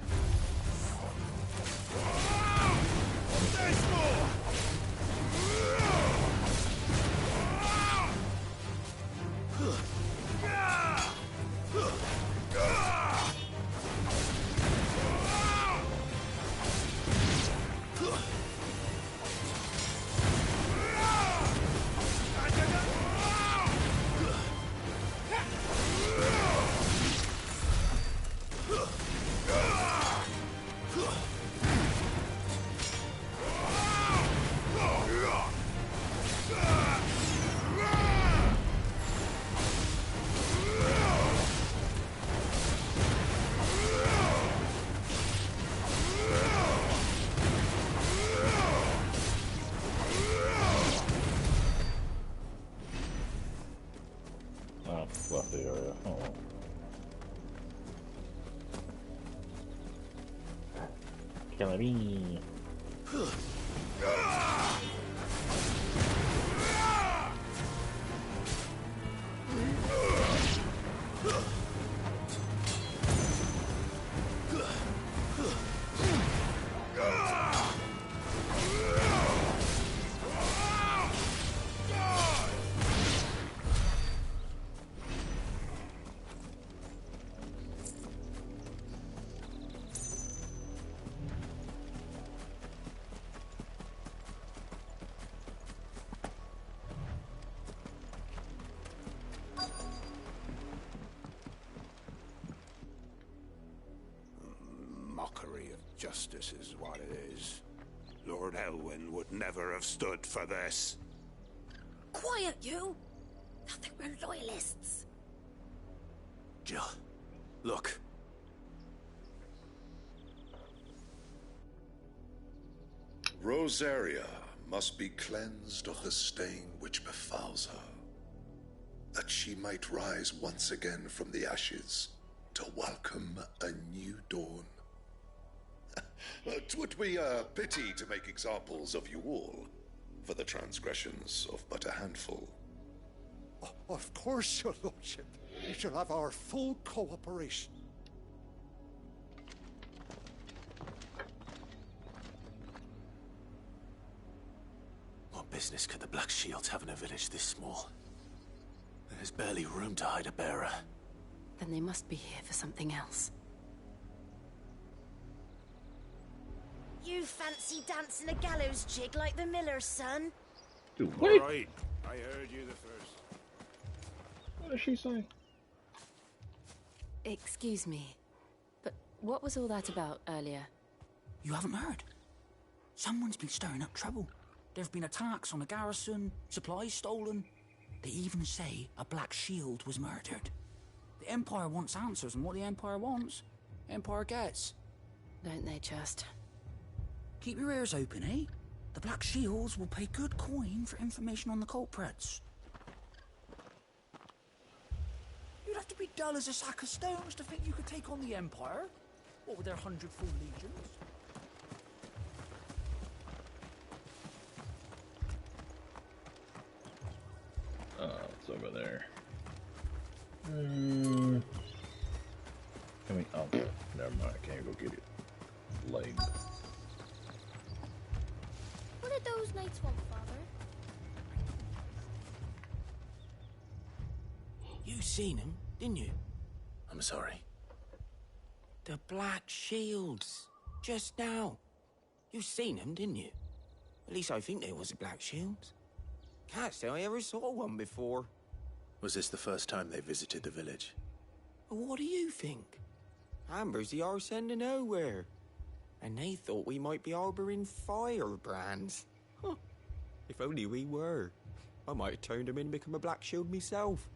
Left the area. Oh. Kill me. Mockery of justice is what it is. Lord Elwyn would never have stood for this. Quiet, you! I think we're loyalists. Jill, look. Rosaria must be cleansed of the stain which befouls her, that she might rise once again from the ashes to welcome a new dawn. 'Twould be a pity to make examples of you all for the transgressions of but a handful. Of course, your lordship. You shall have our full cooperation. What business could the Black Shields have in a village this small? There's barely room to hide a bearer. Then they must be here for something else. You fancy dancing a gallows jig like the miller's son? Dude, All right, I heard you the first. What did she say? Excuse me, but what was all that about earlier? You haven't heard? Someone's been stirring up trouble. There have been attacks on the garrison, supplies stolen. They even say a Black Shield was murdered. The Empire wants answers, and what the Empire wants, Empire gets. Don't they just? Keep your ears open, eh? The Black Shields will pay good coin for information on the culprits. You'd have to be dull as a sack of stones to think you could take on the Empire. What with their 100 full legions? It's over there. it's well, Father. You seen him, didn't you? I'm sorry. The Black Shields. Just now. You seen them, didn't you? At least I think there was a Black Shields. Can't say I ever saw one before. Was this the first time they visited the village? What do you think? Amber's the arse end of nowhere. And they thought we might be harboring firebrands. Huh. If only we were. I might have turned them in and become a Black Shield myself.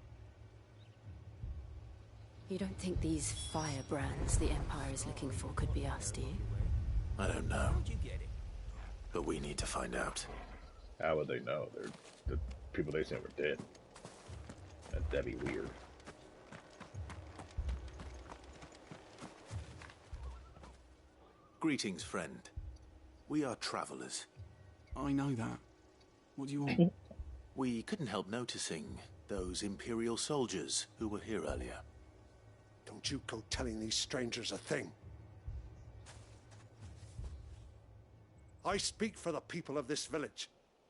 You don't think these firebrands the Empire is looking for could be us, do you? I don't know. But we need to find out. How would they know? They're the people they said were dead. That'd be weird. Greetings, friend. We are travelers. I know that. What do you want? We couldn't help noticing those Imperial soldiers who were here earlier. Don't you go telling these strangers a thing. I speak for the people of this village,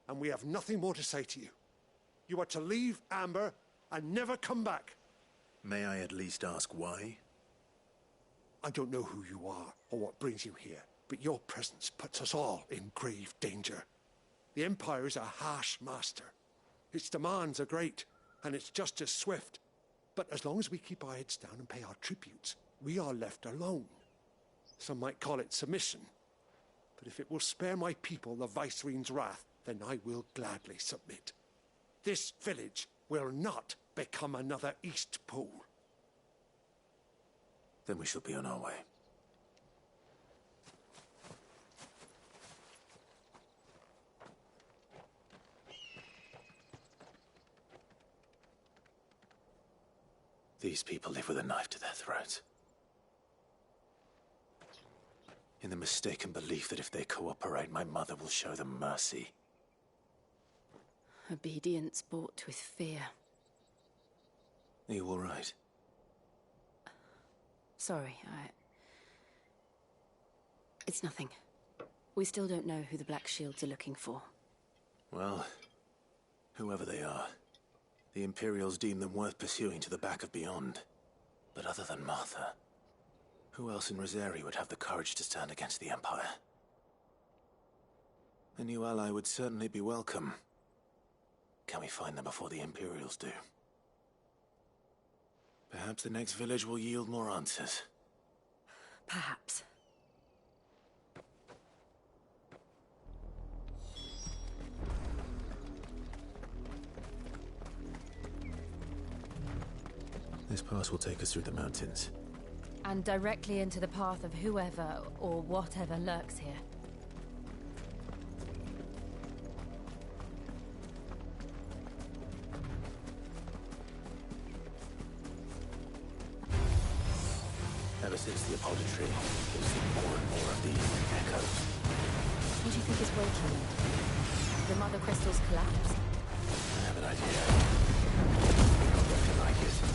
and we have nothing more to say to you. You are to leave Amber and never come back. May I at least ask why? I don't know who you are or what brings you here, but your presence puts us all in grave danger. The Empire is a harsh master. Its demands are great, and its justice swift. But as long as we keep our heads down and pay our tributes, we are left alone. Some might call it submission. But if it will spare my people the Viceroy's wrath, then I will gladly submit. This village will not become another Eastpool. Then we shall be on our way. These people live with a knife to their throats. In the mistaken belief that if they cooperate, my mother will show them mercy. Obedience bought with fear. Are you all right? Sorry, It's nothing. We still don't know who the Black Shields are looking for. Well, whoever they are, the Imperials deem them worth pursuing to the back of beyond. But other than Martha, who else in Rosari would have the courage to stand against the Empire? A new ally would certainly be welcome. Can we find them before the Imperials do? Perhaps the next village will yield more answers. Perhaps. This pass will take us through the mountains. And directly into the path of whoever or whatever lurks here. Ever since the apothecary, we've seen more and more of these echoes. What do you think is waking them? The mother crystals collapsed? I have an idea. We don't look like it.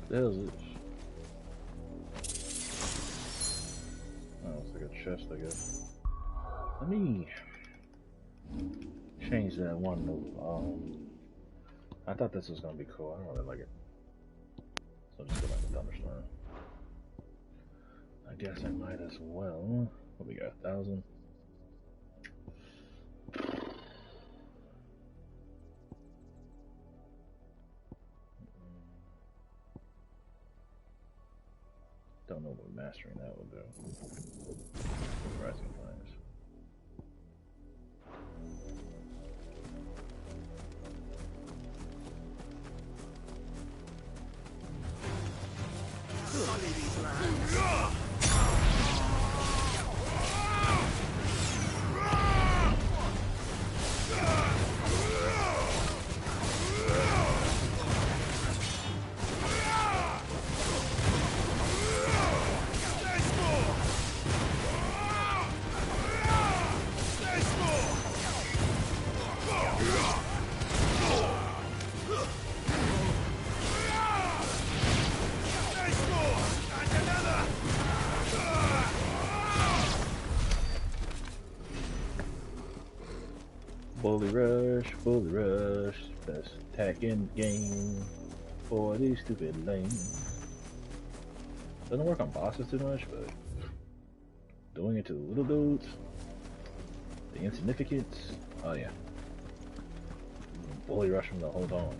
The hell is this? Oh, it's like a chest, I guess. Let me change that one note. I thought this was gonna be cool. I don't really like it. So I'm just go back to Thunderstorm. I guess I might as well. What we got? 1,000. Don't know what mastering that will do. Rising Flames. Bully rush, best attack in the game for these stupid lanes. Doesn't work on bosses too much, but doing it to the little dudes, the insignificants, oh yeah. Bully rush them to hold on.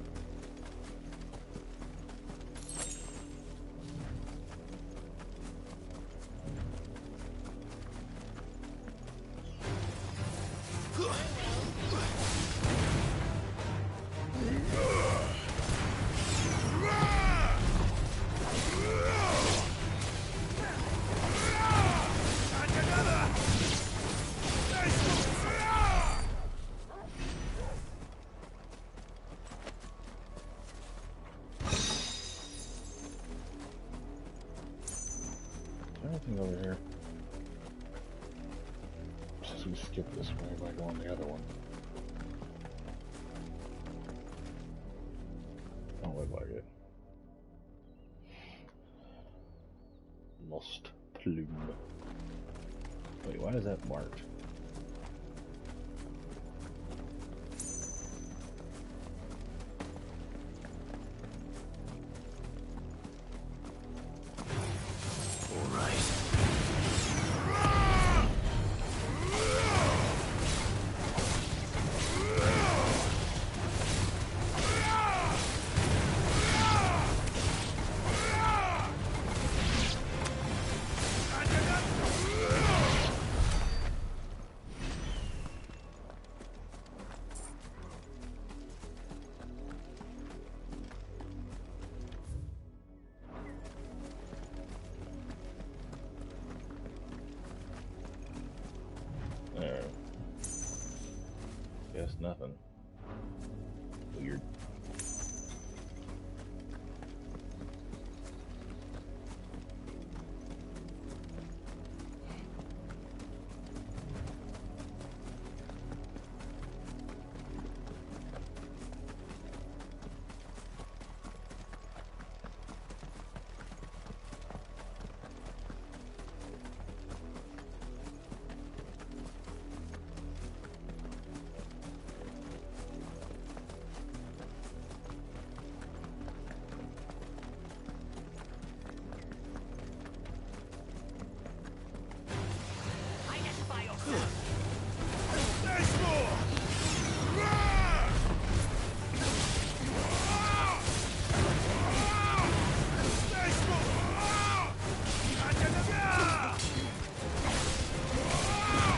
Anything over here? Since we skip this way by going the other one. Don't look like it. Lost Plume. Wait, why is that marked? Guess nothing. Weird.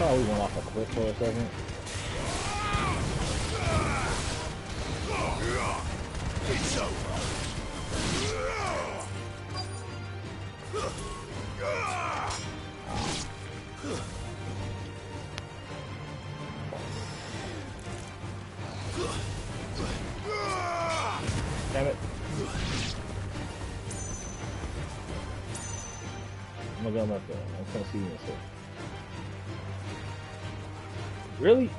Oh, we went off a cliff for a second. It's over. Damn it. I'm gonna go left there. I'm gonna see you in a second. Really?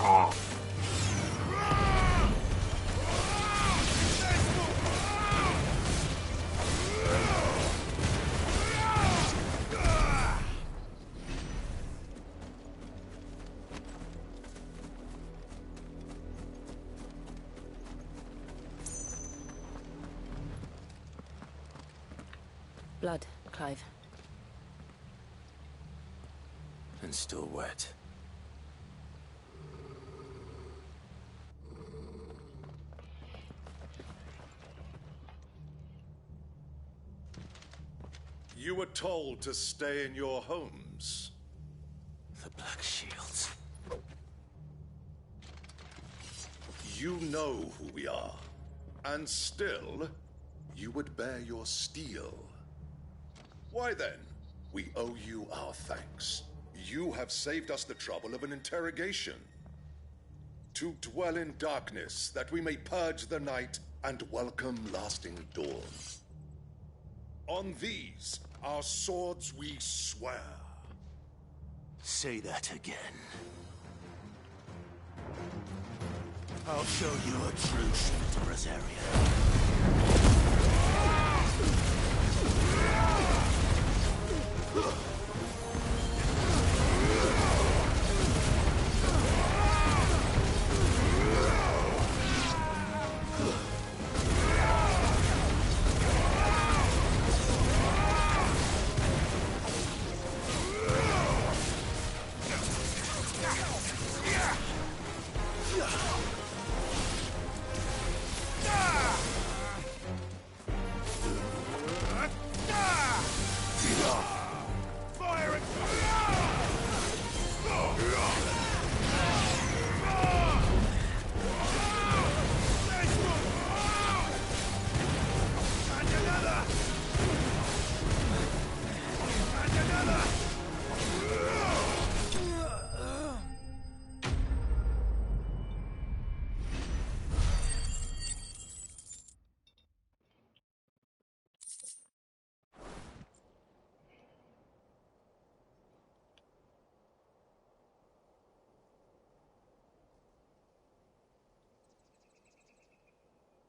Ah. Blood, Clive. And still wet. You were told to stay in your homes. The Black Shields. You know who we are. And still, you would bear your steel. Why then, we owe you our thanks. You have saved us the trouble of an interrogation. To dwell in darkness, that we may purge the night and welcome lasting dawn. On these, our swords we swear. Say that again. I'll show you a true spirit of Rosaria.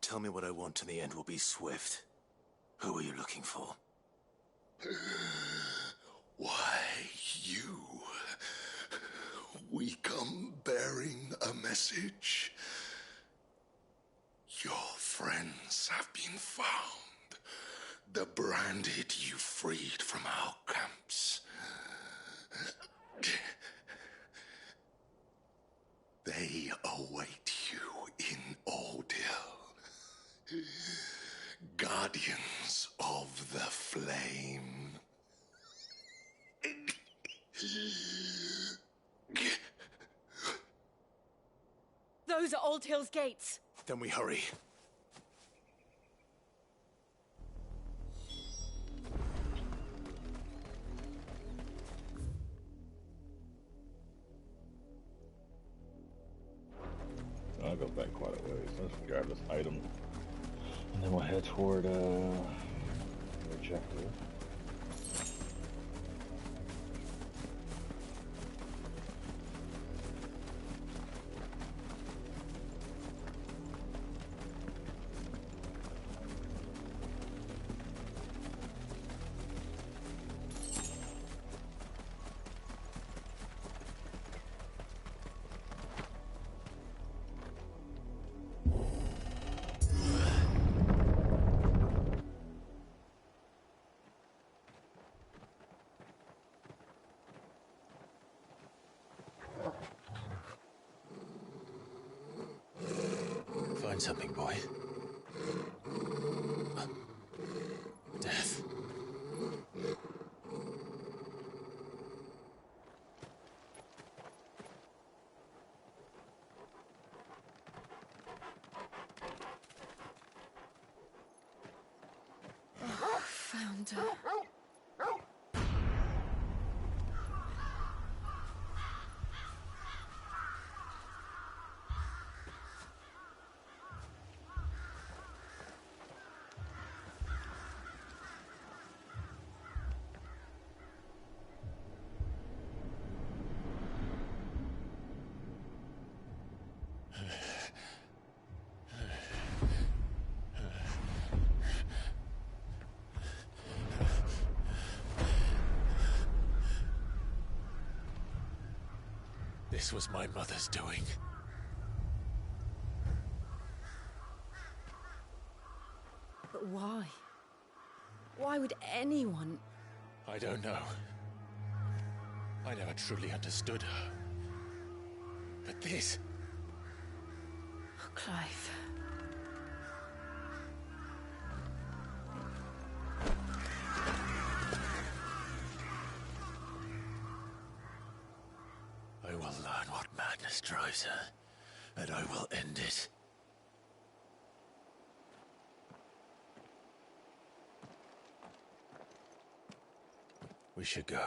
Tell me what I want and the end will be swift. Who are you looking for? Why, you. We come bearing a message. Your friends have been found. The branded you freed from our camps. They await you in Oldhill. Guardians of the Flame. Those are Old Hill's gates. Then we hurry. I'll go back quite a ways. Let's grab this item. And then we'll head toward the objective. Find something, boy. Death. Found her. This was my mother's doing. But why? Why would anyone... I don't know. I never truly understood her. But this... Oh, Clive. I will learn what madness drives her, and I will end it. We should go.